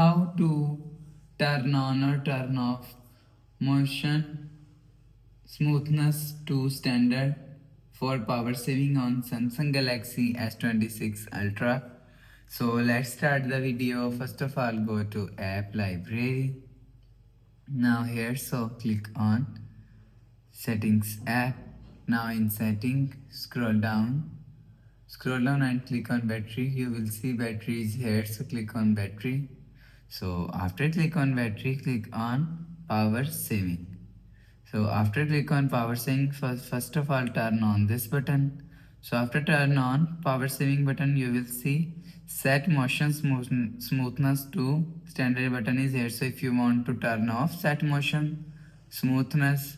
how to turn on or turn off motion smoothness to standard for power saving on Samsung Galaxy S26 Ultra. So let's start the video. First of all, go to app library. Now here, so click on settings app. Now in setting, scroll down and click on battery. You will see battery is here, so click on battery. So after click on battery, click on power saving. So after click on power saving, first of all turn on this button. So after turn on power saving button, you will see set motion smoothness to standard button is here. So if you want to turn off set motion smoothness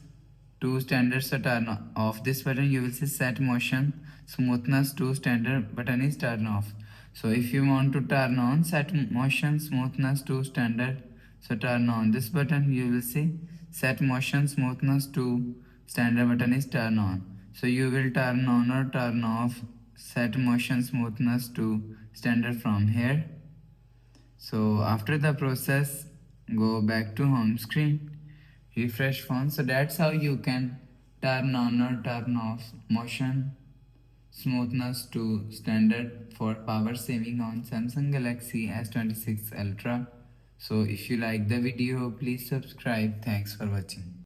to standard, so turn off this button. You will see set motion smoothness to standard button is turn off. So if you want to turn on set motion smoothness to standard, so turn on this button. You will see set motion smoothness to standard button is turn on. So you will turn on or turn off set motion smoothness to standard from here. So after the process, go back to home screen, refresh phone. So that's how you can turn on or turn off motion smoothness to standard for power saving on Samsung Galaxy S26 Ultra. So if you like the video, please subscribe. Thanks for watching.